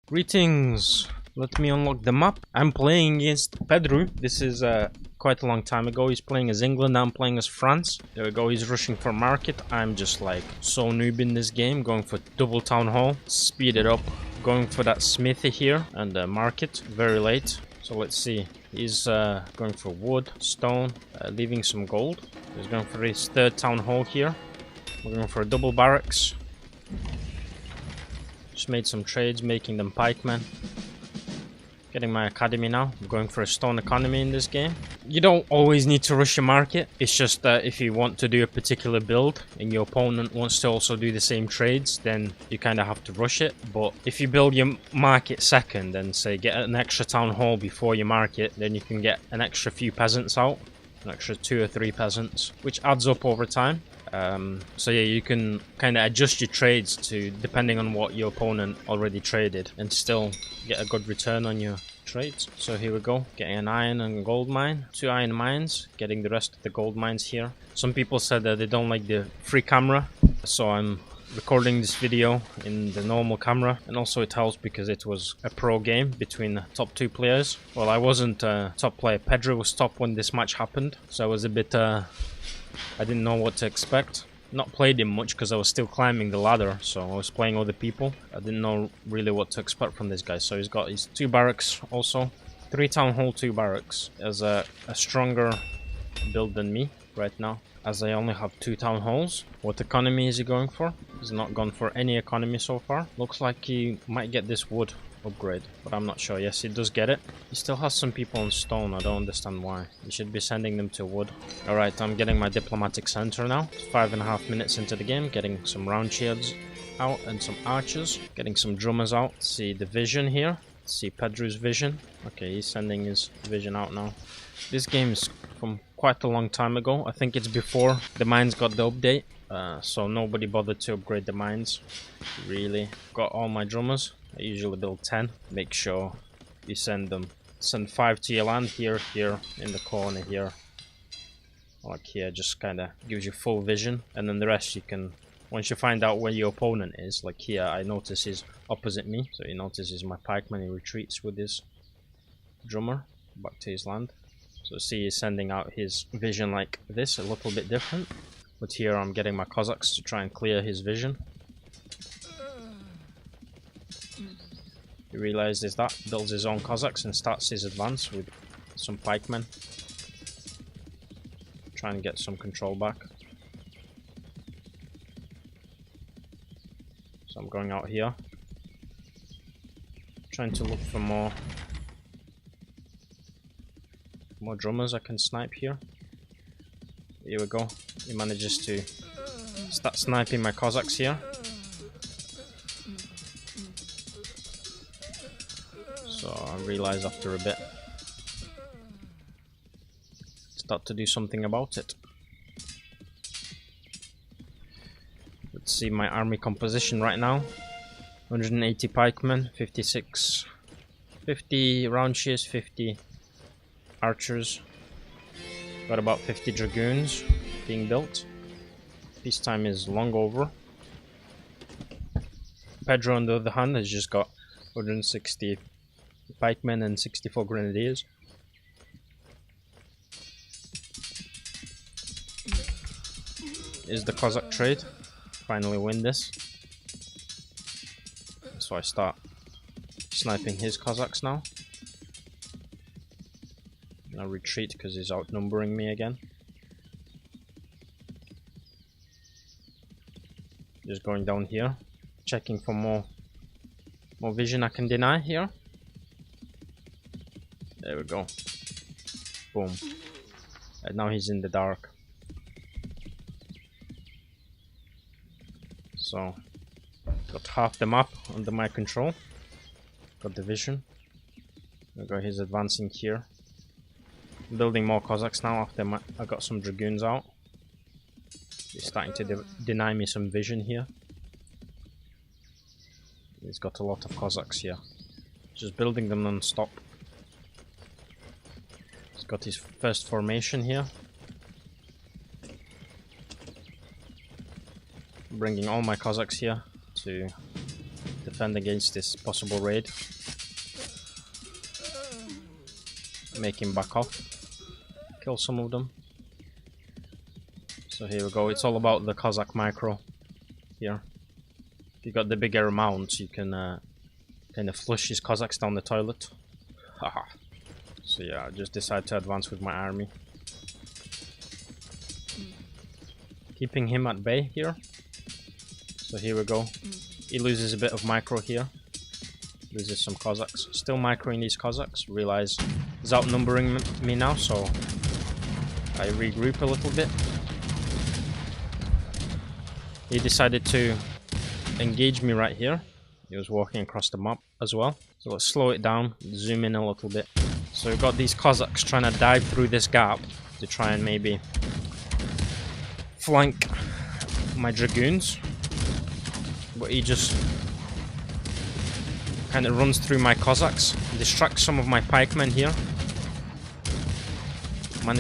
Greetings! Let me unlock the map. I'm playing against Pedro. This is quite a long time ago. He's playing as England, I'm playing as France. There we go, he's rushing for market. I'm just like so noob in this game, going for double town hall, speed it up, going for that smithy here and market, very late. So let's see, he's going for wood, stone, leaving some gold. He's going for his third town hall here. We're going for a double barracks. Just made some trades, making them pikemen. Getting my academy now. I'm going for a stone economy in this game. You don't always need to rush your market. It's just that if you want to do a particular build and your opponent wants to also do the same trades, then you kind of have to rush it. But if you build your market second and say get an extra town hall before your market, then you can get an extra few peasants out. An extra 2 or 3 peasants, which adds up over time. So yeah, you can kind of adjust your trades to depending on what your opponent already traded and still get a good return on your trades. So here we go, getting an iron and gold mine, 2 iron mines, getting the rest of the gold mines here. Some people said that they don't like the free camera, so I'm recording this video in the normal camera, and also it helps because it was a pro game between the top 2 players. Well, I wasn't a top player, Pedro was top when this match happened, so I was a bit I didn't know what to expect. Not played him much because I was still climbing the ladder, so I was playing other people. I didn't know really what to expect from this guy. So he's got his 2 barracks also. 3 town hall, 2 barracks. As a stronger build than me right now, as I only have 2 town halls. What economy is he going for? He's not gone for any economy so far. Looks like he might get this wood upgrade, but I'm not sure. Yes, he does get it. He still has some people on stone. I don't understand why. He should be sending them to wood. Alright, I'm getting my diplomatic center now. It's 5.5 minutes into the game. Getting some round shields out and some archers. Getting some drummers out. See the vision here. See Pedro's vision. Okay, he's sending his vision out now. This game is from quite a long time ago. I think it's before the mines got the update. So nobody bothered to upgrade the mines. Really. Got all my drummers. I usually build 10. Make sure you send 5 to your land here, here, in the corner here. Like here, just kind of gives you full vision. And then the rest you can, once you find out where your opponent is, like here I notice he's opposite me. So he notices my pikeman, he retreats with his drummer back to his land. So see he's sending out his vision like this, a little bit different. But here I'm getting my Cossacks to try and clear his vision. He realizes that, builds his own Cossacks and starts his advance with some pikemen. Try and get some control back. So I'm going out here. Trying to look for more drummers I can snipe here. Here we go. He manages to start sniping my Cossacks here. So I realize after a bit, start to do something about it. Let's see my army composition right now. 180 pikemen, 50 round shears, 50 archers. Got about 50 dragoons being built. Peacetime is long over. Pedro on the other hand has just got 160 pikemen and 64 grenadiers. Is the Cossack trade. Finally win this. So I start sniping his Cossacks now. I'll retreat because he's outnumbering me again. Just going down here, checking for more vision I can deny here. There we go. Boom. And now he's in the dark. So, got half the map under my control. Got the vision. There we go, he's advancing here. I'm building more Cossacks now after I got some dragoons out. He's starting to deny me some vision here. He's got a lot of Cossacks here. Just building them non-stop. He's got his first formation here. bringing all my Cossacks here to defend against this possible raid. Make him back off. Kill some of them. So here we go. It's all about the Cossack micro here. If you got the bigger amounts, you can kind of flush his Cossacks down the toilet. Haha. So yeah, I just decided to advance with my army. Keeping him at bay here. So here we go. He loses a bit of micro here. Loses some Cossacks. Still microing these Cossacks. Realize he's outnumbering me now, so I regroup a little bit. He decided to engage me right here. He was walking across the map as well. So let's slow it down, zoom in a little bit. So we've got these Cossacks trying to dive through this gap to try and maybe flank my Dragoons. But he just kind of runs through my Cossacks, distracts some of my pikemen here. Some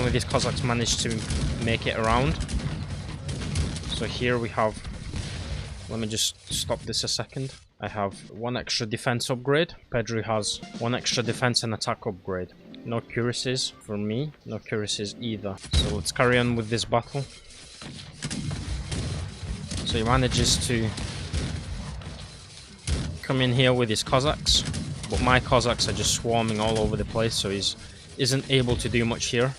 of these Cossacks manage to make it around. So here we have, let me just stop this a second. I have one extra defense upgrade. Pedro has one extra defense and attack upgrade. No cuirasses for me, no cuirasses either. So let's carry on with this battle. So he manages to come in here with his Cossacks, but my Cossacks are just swarming all over the place, so he isn't able to do much here.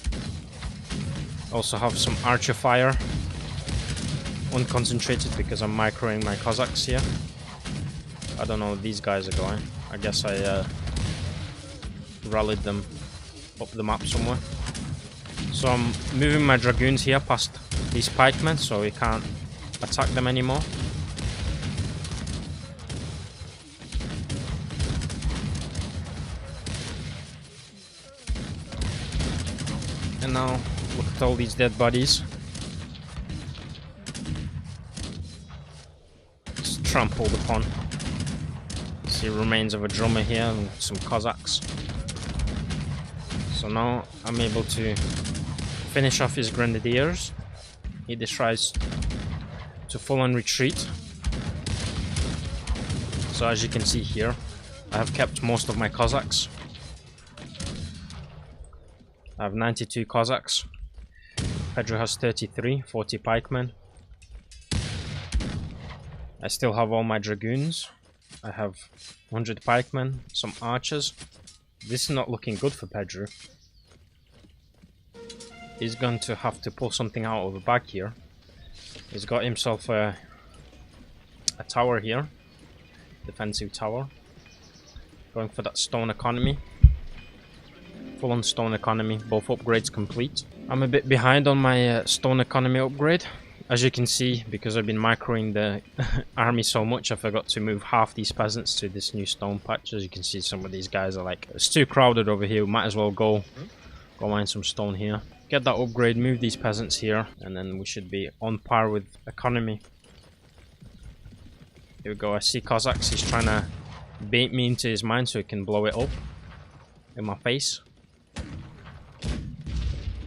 Also have some archer fire, unconcentrated because I'm microing my Cossacks here. I don't know where these guys are going. I guess I rallied them up the map somewhere. So I'm moving my Dragoons here past these pikemen, so we can't attack them anymore. And now look at all these dead bodies. Just trampled upon. See remains of a drummer here and some Cossacks. So now I'm able to finish off his grenadiers. He decides to full on retreat. So as you can see here, I have kept most of my Cossacks. I have 92 Cossacks. Pedro has 33, 40 pikemen. I still have all my Dragoons. I have 100 pikemen, some archers. This is not looking good for Pedro. He's going to have to pull something out of the bag here. He's got himself a tower here. Defensive tower. Going for that stone economy. Full on stone economy, both upgrades complete. I'm a bit behind on my stone economy upgrade. As you can see, because I've been microing the army so much, I forgot to move half these peasants to this new stone patch. As you can see, some of these guys are like, it's too crowded over here, we might as well go mine some stone here. Get that upgrade, move these peasants here, and then we should be on par with economy. Here we go, I see Cossacks, he's trying to bait me into his mine so he can blow it up in my face.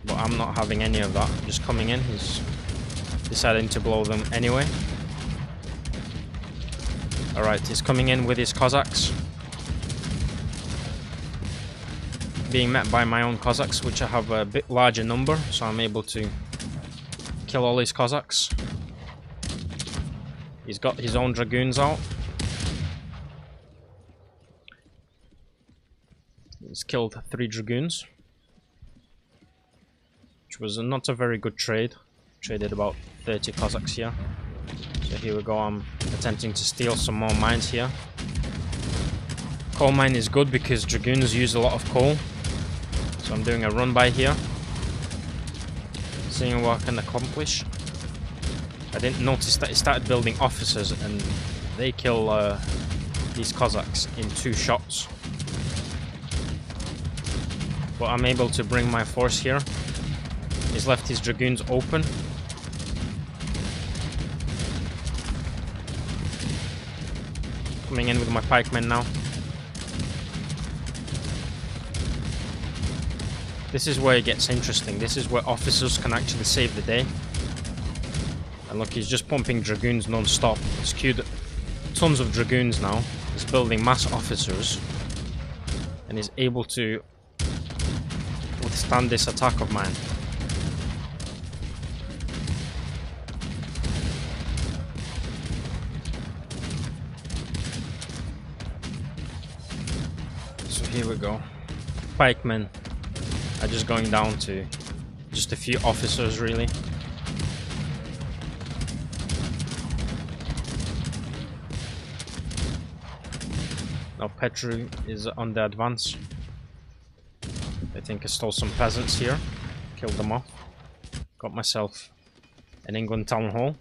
But I'm not having any of that. I'm just coming in. He's deciding to blow them anyway. Alright, he's coming in with his Cossacks. Being met by my own Cossacks, which I have a bit larger number, so I'm able to kill all his Cossacks. He's got his own Dragoons out. He's killed 3 Dragoons. Which was not a very good trade. Traded about 30 Cossacks here. So here we go, I'm attempting to steal some more mines here. Coal mine is good because Dragoons use a lot of coal. So I'm doing a run by here. Seeing what I can accomplish. I didn't notice that he started building officers and they kill these Cossacks in 2 shots. But I'm able to bring my force here. He's left his Dragoons open. Coming in with my pikemen now. This is where it gets interesting. This is where officers can actually save the day. And look, he's just pumping Dragoons non-stop. He's queued tons of dragoons now. He's building mass officers. And is able to withstand this attack of mine. So here we go. Pikemen are just going down to just a few officers really. Now Petru is on the advance. I think I stole some peasants here. Killed them off. Got myself an England town hall.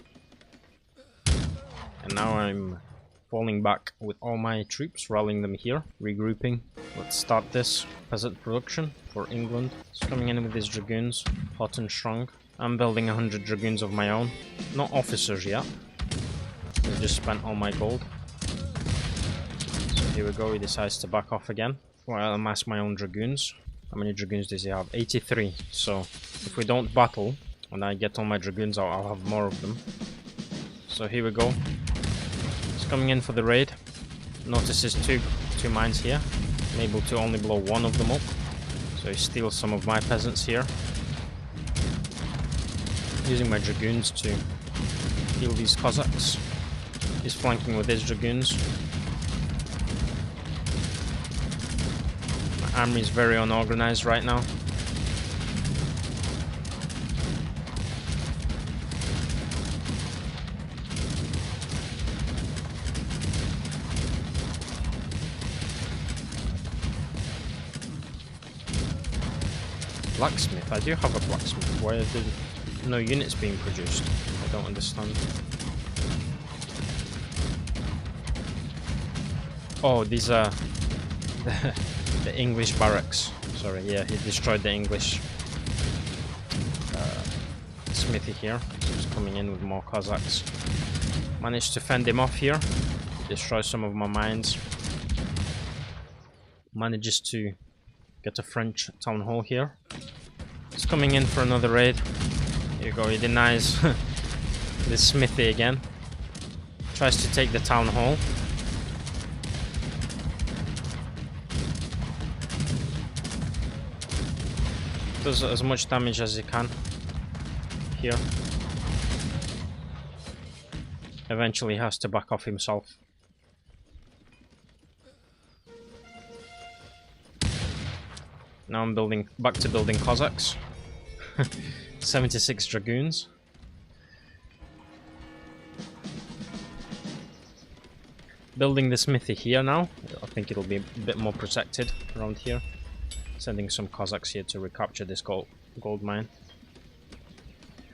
And now I'm falling back with all my troops, rallying them here, regrouping. Let's start this peasant production for England. It's coming in with his dragoons, hot and strong. I'm building 100 dragoons of my own. Not officers yet. I just spent all my gold. So here we go, he decides to back off again. Well, I'll amass my own dragoons. How many dragoons does he have? 83. So if we don't battle, when I get all my dragoons out, I'll have more of them. So here we go. He's coming in for the raid. Notices two mines here. I'm able to only blow one of them up. So he steals some of my peasants here. Using my dragoons to kill these Cossacks. He's flanking with his dragoons. My army is very unorganized right now. Blacksmith, I do have a blacksmith. Why are there no units being produced? I don't understand. Oh, these are the English barracks. Sorry, yeah, he destroyed the English smithy here. So he's coming in with more Cossacks. Managed to fend him off here. Destroy some of my mines. Manages to get a French town hall here. He's coming in for another raid. Here you go, he denies this smithy again. Tries to take the town hall. Does as much damage as he can here. Eventually he has to back off himself. Now I'm back to building Cossacks. 76 dragoons. Building the smithy here now. I think it'll be a bit more protected around here. Sending some Cossacks here to recapture this gold mine.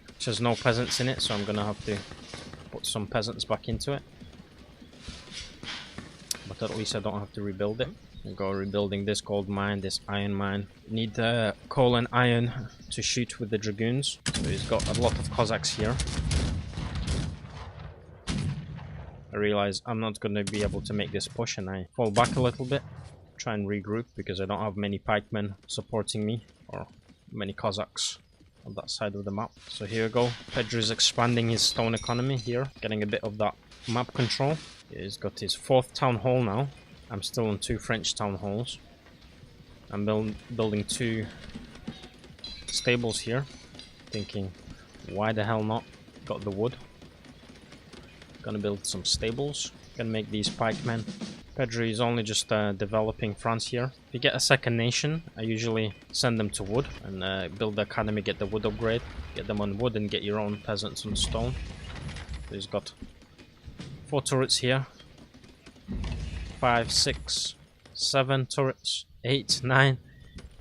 Which has no peasants in it, so I'm gonna have to put some peasants back into it. But at least I don't have to rebuild it. I'll go rebuilding this gold mine, this iron mine. Need coal and iron to shoot with the dragoons. So he's got a lot of Cossacks here. I realize I'm not going to be able to make this push and I fall back a little bit. Try and regroup because I don't have many pikemen supporting me or many Cossacks on that side of the map. So here we go. Pedro is expanding his stone economy here, getting a bit of that map control. He's got his 4th town hall now. I'm still on 2 French town halls. I'm building 2 stables here. Thinking, why the hell not? Got the wood. Gonna build some stables. Gonna make these pikemen. Pedro is only just developing France here. If you get a second nation, I usually send them to wood and build the academy, get the wood upgrade. Get them on wood and get your own peasants on stone. So he's got 4 turrets here. 5, 6, 7 turrets, 8, 9.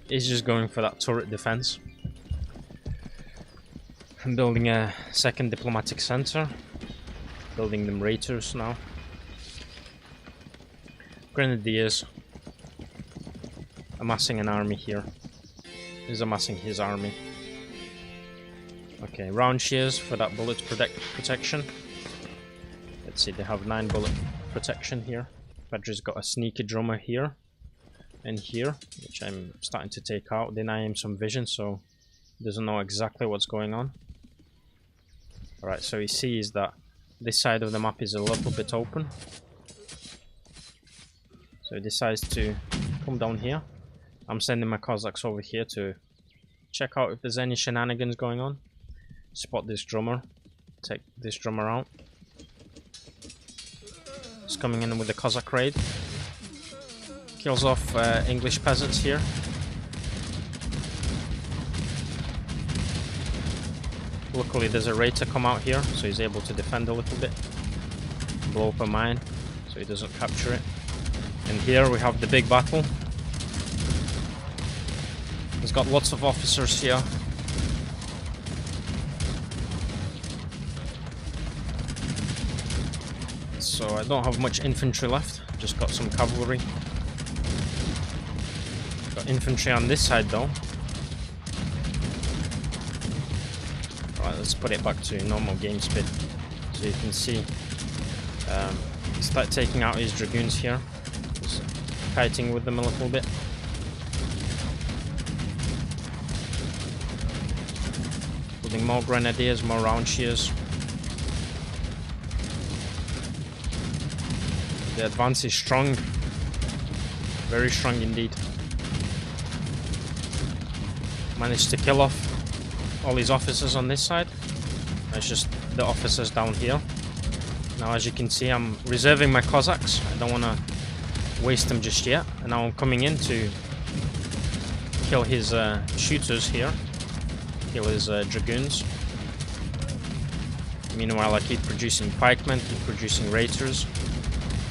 He's just going for that turret defense. I'm building a second diplomatic center. Building them raiders now. Grenadiers. Amassing an army here. He's amassing his army. Okay, round shears for that bullet protection. Let's see, they have 9 bullet protection here. Pedro's got a sneaky drummer here and here, which I'm starting to take out. Deny him some vision, so he doesn't know exactly what's going on. Alright, so he sees that this side of the map is a little bit open. So he decides to come down here. I'm sending my Cossacks over here to check out if there's any shenanigans going on. Spot this drummer. Take this drummer out. He's coming in with a Cossack raid. Kills off English peasants here. Luckily there's a raider come out here, so he's able to defend a little bit. Blow up a mine, so he doesn't capture it. And here we have the big battle. He's got lots of officers here. So I don't have much infantry left, just got some cavalry. Got infantry on this side though. Alright, let's put it back to normal game speed. So you can see, start taking out his dragoons here. Just kiting with them a little bit. Building more grenadiers, more round shears. The advance is strong. Very strong indeed. Managed to kill off all his officers on this side. It's just the officers down here. Now as you can see, I'm reserving my Cossacks. I don't want to waste them just yet. And now I'm coming in to kill his shooters here. Kill his dragoons. Meanwhile I keep producing pikemen, keep producing raiders.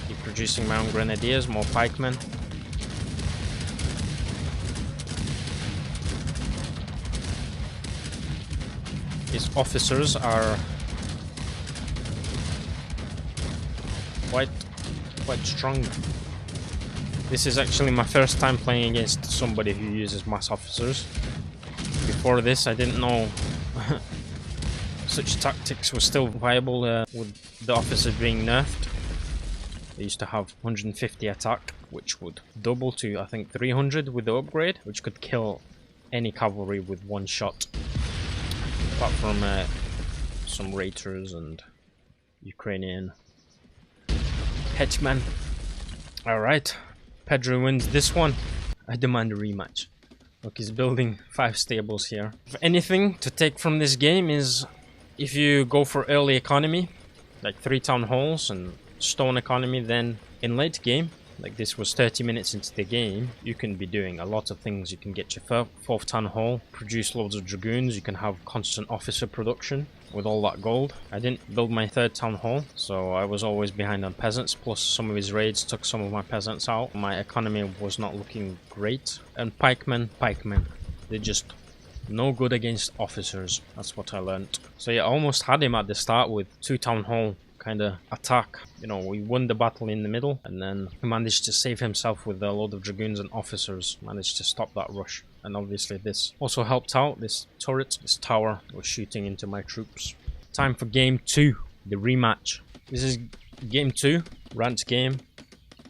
Keep producing my own grenadiers, more pikemen. His officers are quite strong. This is actually my first time playing against somebody who uses mass officers. Before this I didn't know such tactics were still viable with the officers being nerfed. They used to have 150 attack, which would double to I think 300 with the upgrade, which could kill any cavalry with one shot. Apart from some raiders and Ukrainian henchmen. Alright, Pedro wins this one. I demand a rematch. Look, he's building 5 stables here. If anything to take from this game is, if you go for early economy, like 3 town halls and stone economy, then in late game, like this was 30 minutes into the game, you can be doing a lot of things. You can get your 4th town hall, produce loads of dragoons, you can have constant officer production with all that gold. I didn't build my 3rd town hall, so I was always behind on peasants, plus some of his raids took some of my peasants out. My economy was not looking great. And pikemen, they're just no good against officers. That's what I learned. So yeah, I almost had him at the start with 2 town hall kind of attack. You know, we won the battle in the middle, and then he managed to save himself with a load of dragoons and officers, managed to stop that rush. And obviously this also helped out. This turret, this tower was shooting into my troops. Time for game 2, the rematch. This is game 2, ranked game.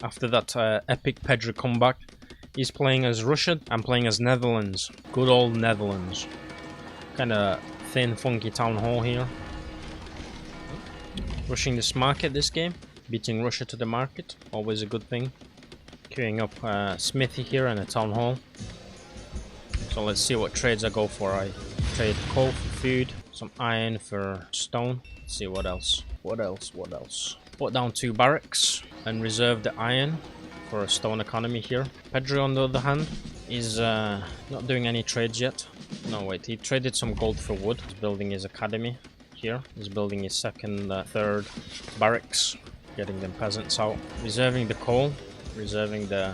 After that epic Pedro comeback, he's playing as Russia, I'm playing as Netherlands. Good old Netherlands. Kind of thin, funky town hall here. Rushing this market this game, beating Russia to the market, always a good thing. Queuing up smithy here and a town hall. So let's see what trades I go for. I trade coal for food, some iron for stone. Let's see what else. What else? Put down 2 barracks and reserve the iron for a stone economy here. Pedro on the other hand is not doing any trades yet. No wait, he traded some gold for wood. He's building his academy. Here he's building his 2nd, 3rd barracks, getting them peasants out, reserving the coal, reserving the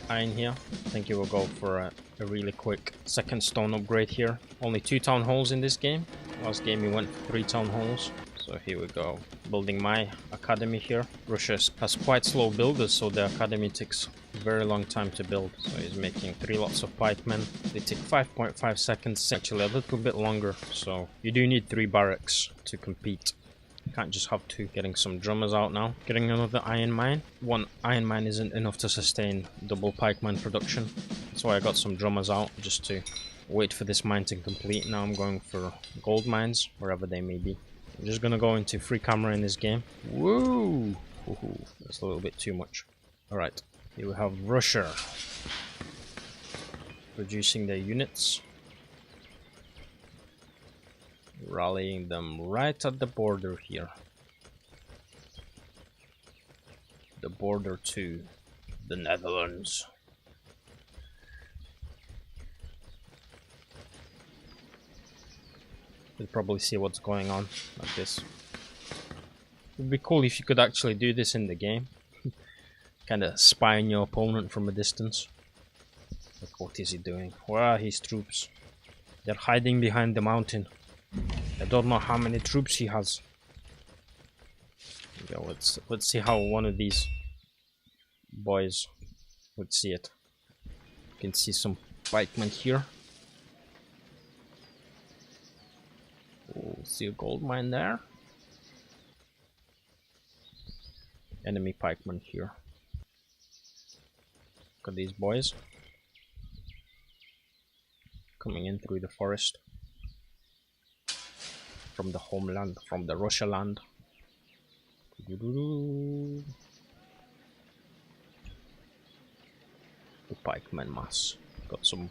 iron here. I think he will go for a really quick 2nd stone upgrade here. Only 2 town halls in this game. Last game he went for 3 town halls. So here we go, building my academy here. Russia has quite slow builders, so the academy takes a very long time to build. So he's making 3 lots of pikemen. They take 5.5 seconds, actually a little bit longer. So you do need 3 barracks to compete. You can't just have 2. Getting some drummers out now. Getting another iron mine. 1 iron mine isn't enough to sustain double pikeman production. That's why I got some drummers out, just to wait for this mine to complete. Now I'm going for gold mines, wherever they may be. I'm just gonna go into free camera in this game. Woo! That's a little bit too much. Alright, Here we have Russia producing their units, rallying them right at the border here. The border to the Netherlands. You'll probably see what's going on like this. It would be cool if you could actually do this in the game. Kind of spying your opponent from a distance. Like, what is he doing? Where are his troops? They're hiding behind the mountain. I don't know how many troops he has. Yeah, let's see how one of these boys would see it. You can see some pikemen here. Oh, see a gold mine there. Enemy pikemen here. Look at these boys coming in through the forest from the homeland, from the Russia land. The pikemen mass. Got some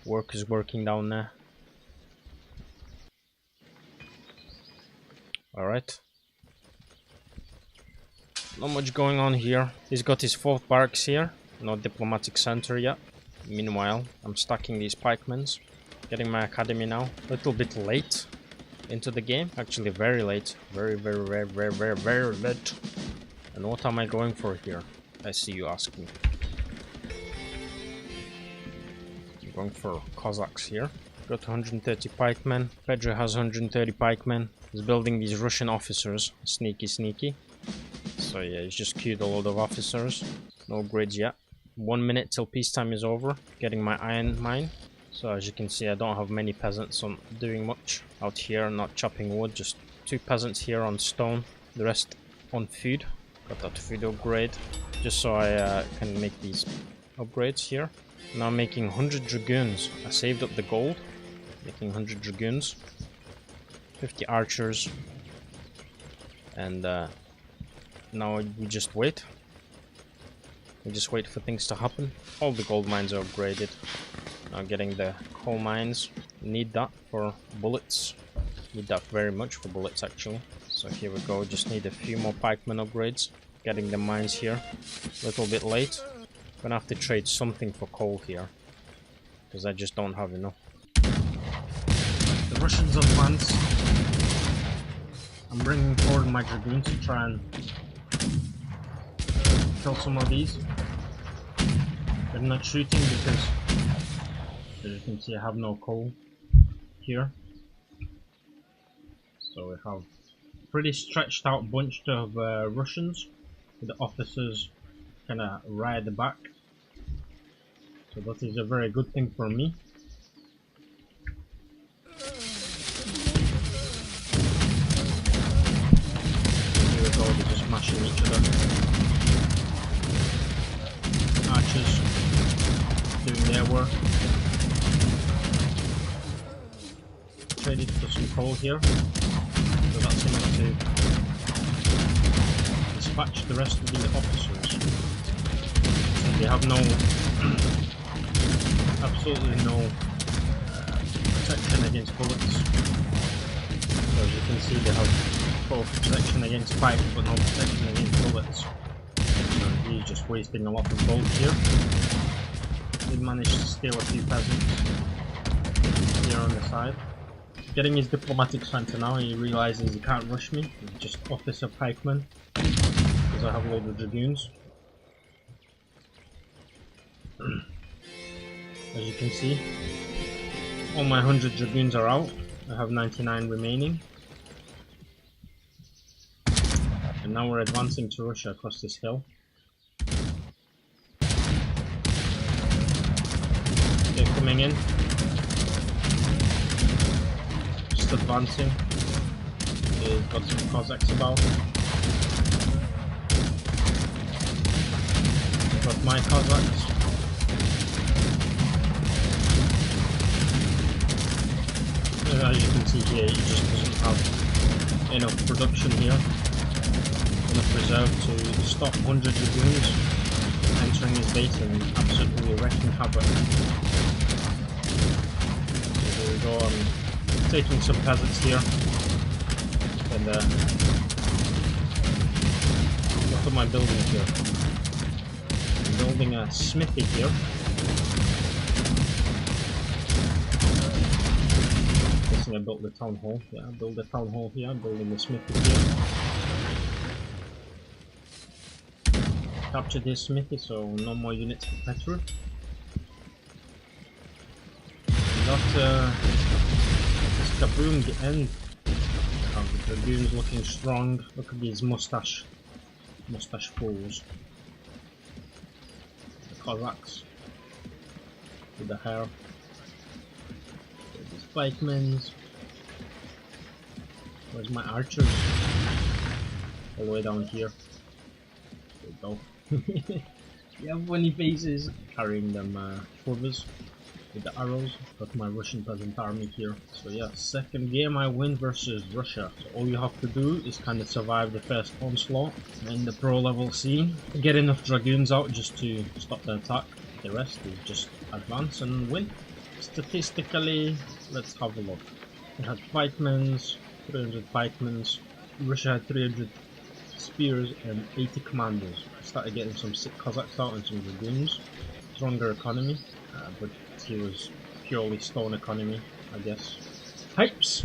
workers working down there. Alright. Not much going on here. He's got his 4th barracks here. No diplomatic center yet. Meanwhile, I'm stacking these pikemen. Getting my academy now. A little bit late into the game. Actually very late. Very late. And what am I going for here? I see you asking. I'm going for Cossacks here. Got 130 pikemen. Pedro has 130 pikemen. He's building these Russian officers. Sneaky. So yeah, he's just queued a load of officers. No upgrades yet. 1 minute till peacetime is over. Getting my iron mine. So as you can see, I don't have many peasants on doing much out here, not chopping wood. Just 2 peasants here on stone. The rest on food. Got that food upgrade. Just so I can make these upgrades here. Now I'm making 100 dragoons. I saved up the gold. Making 100 dragoons. 50 archers. And now we just wait. We just wait for things to happen. All the gold mines are upgraded. Now getting the coal mines. Need that for bullets. Need that very much for bullets actually. So here we go. Just need a few more pikemen upgrades. Getting the mines here. A little bit late. Gonna have to trade something for coal here. Because I just don't have enough. The Russians advance. I'm bringing forward my dragoons to try and kill some of these. They're not shooting because, as you can see, I have no coal here. So we have a pretty stretched out bunch of Russians with the officers kind of right at the back. So that is a very good thing for me. Here we go, they're just mashing each other. Archers doing their work. Traded for some coal here, so that's enough to dispatch the rest of the officers. And they have no, absolutely no protection against bullets. So as you can see, they have both protection against pipes but no protection against bullets. He's just wasting a lot of gold here. He managed to steal a few peasants here on the side. Getting his diplomatic center now, he realizes he can't rush me. He's just officer pikemen because I have a load of dragoons. As you can see, all my 100 dragoons are out. I have 99 remaining. And now we're advancing to Russia across this hill. They're coming in. Just advancing. They've got some Cossacks about. Got my Cossacks. As you can see here, he just doesn't have enough production here. Enough reserve to stop 100 dragoons. entering his base and absolutely wrecking havoc. So there we go, I'm taking some peasants here. And what am I building here? I'm building a smithy here. Guessing I built the town hall. Yeah, I built the town hall here. I'm building the smithy here. Capture this smithy, so no more units to fly through. Got this Kaboom end. The dragoons looking strong. Look at these mustache fools. The Cossacks with the hair. These pikemen. Where's my archers? All the way down here. There we go. You have funny faces. Carrying them shoulders with the arrows. Got my Russian peasant army here. So yeah, second game I win versus Russia. So all you have to do is kind of survive the first onslaught in the pro level scene. Get enough dragoons out just to stop the attack. The rest is just advance and win. Statistically, let's have a look. We had pikemen, 300 pikemen. Russia had 300 spears and 80 commandos. I started getting some sick Cossacks out and some dragoons. Stronger economy, but he was purely stone economy, I guess. HYPPS!